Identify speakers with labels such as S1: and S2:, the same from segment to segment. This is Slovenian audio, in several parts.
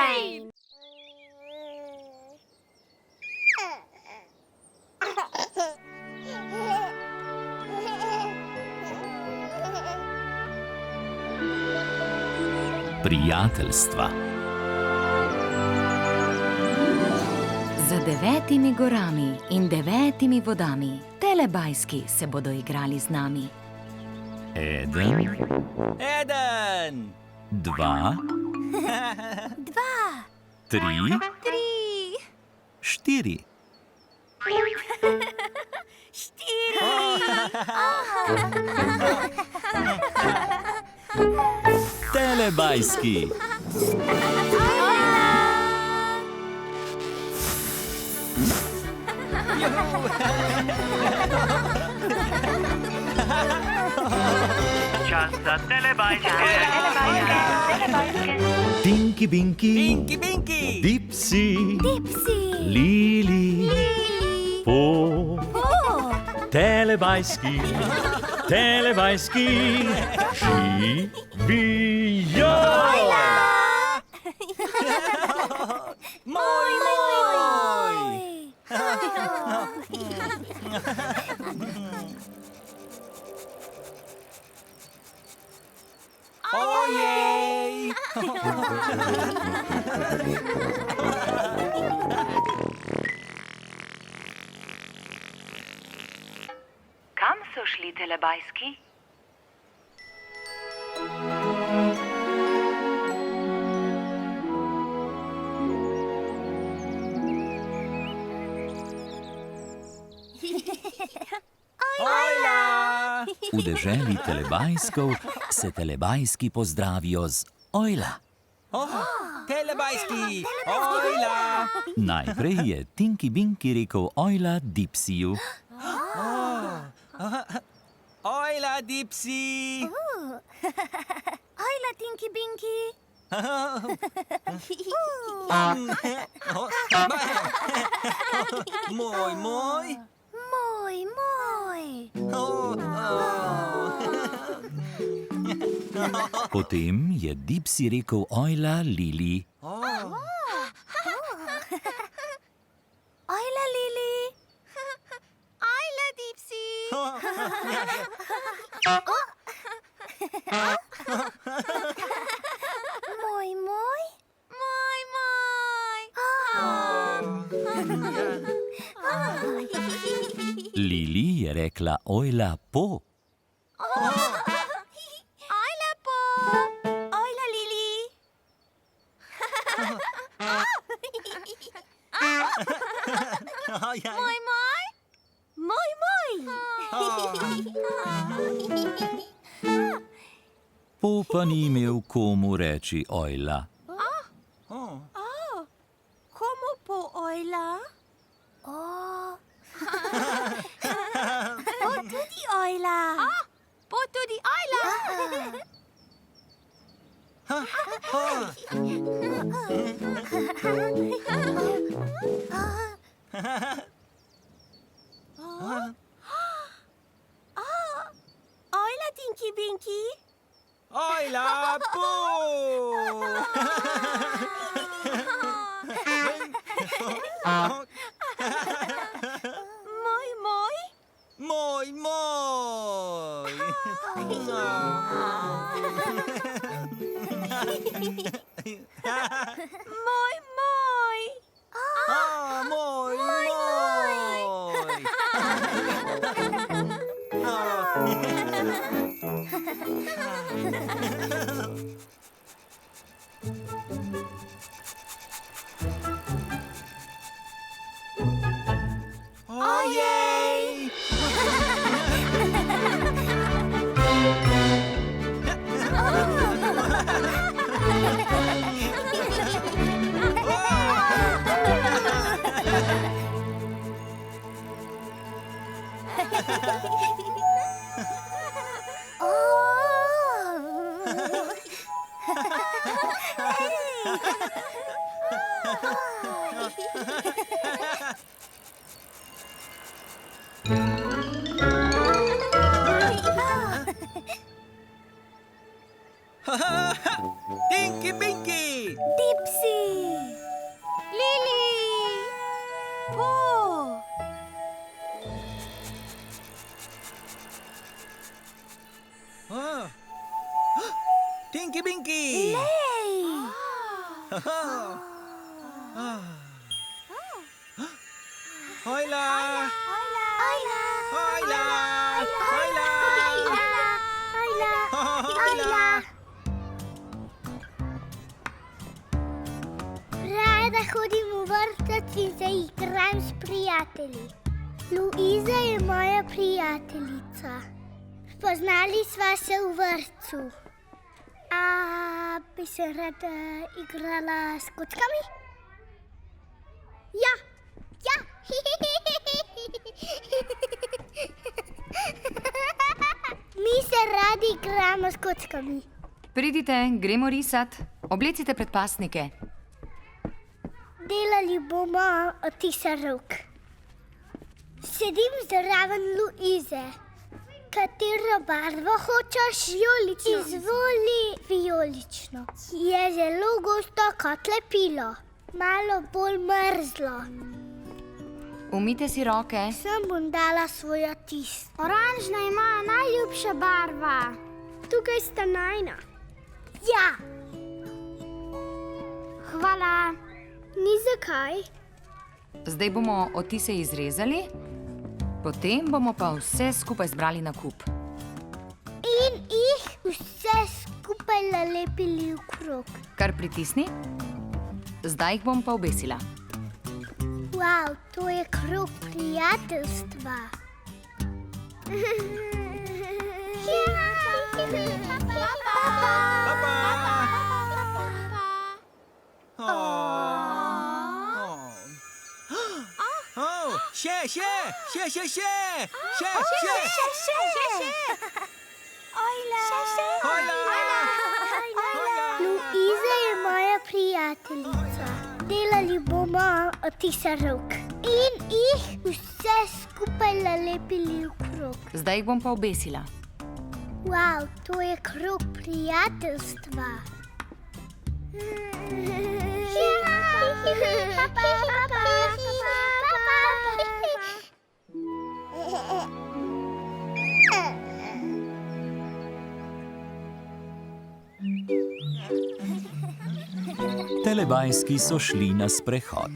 S1: fajn!
S2: Prijateljstva.
S3: Za 9 gorami in 9 vodami Telebajski se bodo igrali z nami.
S2: 1, 2, 3, 4. Telebajski.
S4: Čas za telebajske.
S2: Tinky Binky, Dipsy, Lili, Po, Telebajski, živijo!
S1: Moj!
S5: Ojej!
S6: Kam so šli telebajski?
S2: V deželi telebajskov se telebajski pozdravijo z ojla.
S5: Telebajski! Ojla!
S2: Najprej je Tinky Binky rekel ojla Dipsyju.
S5: Ojla, Dipsy!
S1: Ojla, Tinky Binky!
S5: Moj!
S1: Moj!
S2: Potem je Dipsy rekel ojla Lili.
S1: Ojla, Lili! Ojla, Dipsy! Moj!
S2: Lili je rekla ojla Po.
S1: Ojla, Po! Ojla, Lili!
S2: Po pa ni imel komu reči ojla.
S1: Komu Po ojla? Po tudi ojla. Po tudi ojla. Ojla, Tinky Binky.
S5: Ojla, Po! Moj! Ojej! Tinky Binky! Ojla! Ojla! Ojla!
S7: Rada hodim v vrtec in se igram s prijatelji. Luiza je moja prijateljica. Spoznali sva se v vrtcu. A bi se rada igrala s kockami? Ja! Mi se radi igramo s kockami.
S3: Pridite, gremo risat. Oblecite predpasnike.
S7: Delali bomo odtise rok. Sedim zraven Luize. Katero barvo hočeš? Vijolično. Izvoli vijolično. Je zelo gosto kot lepilo. Malo bolj mrzlo.
S3: Umijte si roke.
S7: Sem bom dala svoj odtis. Oranžna je moja najljubša barva. Tukaj sta najina. Ja. Hvala. Ni zakaj.
S3: Zdaj bomo odtise izrezali, potem bomo pa vse skupaj zbrali na kup.
S7: In jih vse skupaj nalepili v krog.
S3: Kar pritisni. Zdaj jih bom pa obesila.
S7: Wow, to je krog prijateljstva.
S5: Še!
S7: Luiza je moja prijateljica. Delali bomo odtise rok. In jih vse skupaj nalepili v krog.
S3: Zdaj jih bom pa obesila.
S7: Wow, to je krog prijateljstva.
S2: Telebajski so šli na sprehod.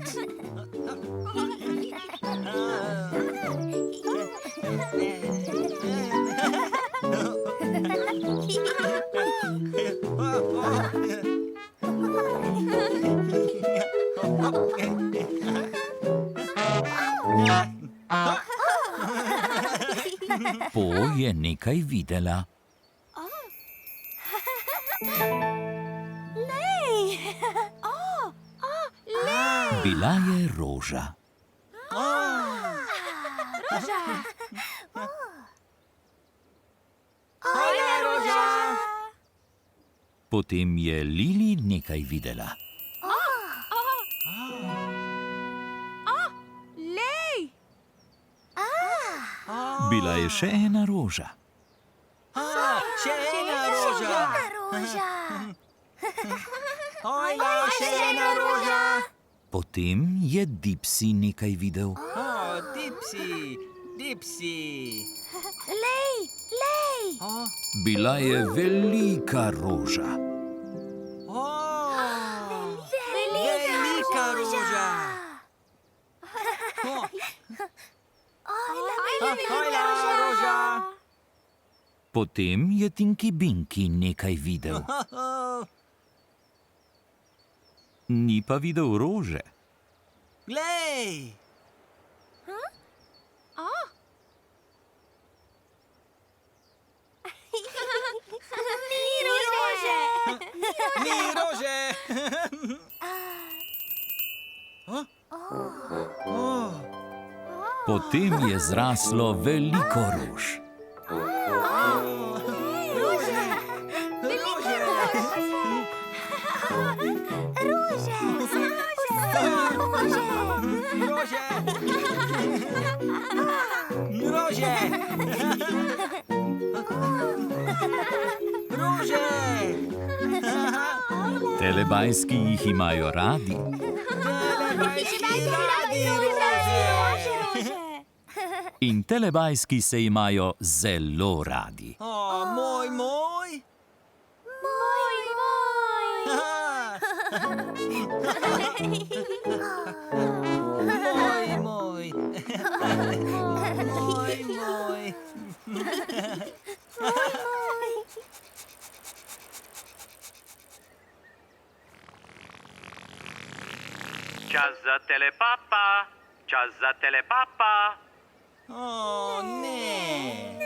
S2: Po je nekaj videla. Bila je roža. Potem je Lili nekaj videla. Bila je še ena roža.
S5: Še ena roža! Ojla, še ena roža!
S2: Potem je Dipsi nekaj videl.
S5: Dipsi!
S1: Lej!
S2: Bila je velika roža.
S5: Velika roža! Ojla, roža!
S2: Potem je Tinky Binky nekaj videl. Ni pa videl rože.
S5: Glej! Ni rože!
S2: Potem je zraslo veliko rož. Telebajski jih imajo radi. In telebajski se imajo zelo radi.
S5: Moj! Moj. Moj.
S4: Čas za telepapa. Čas za telepapa.
S5: O, ne.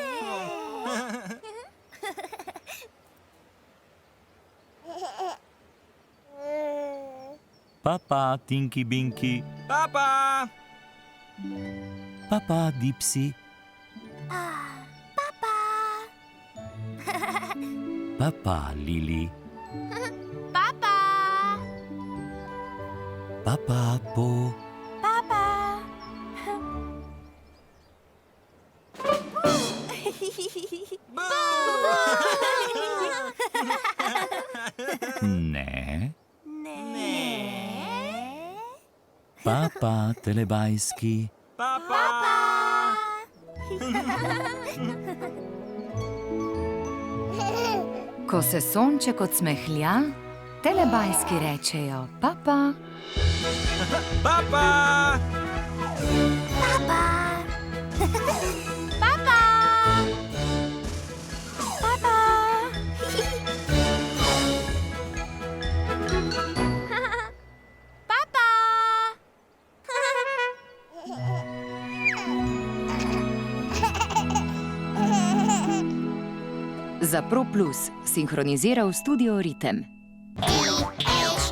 S2: Papa, Tinky Binky.
S5: Papa.
S2: Papa, Dipsy.
S1: Papa.
S2: Papa, Lili.
S1: Papa.
S2: Papa, Po.
S1: Papa.
S2: Ne.
S1: Ne.
S2: Papa, Telebajski.
S5: Papa.
S3: Ko se sonček odsmehlja, telebajski rečejo papa.
S5: Papa.
S1: Papa. Papa. Papa. Papa.
S3: Za Pro Plus sinhroniziral studio Ritem.
S7: Ej,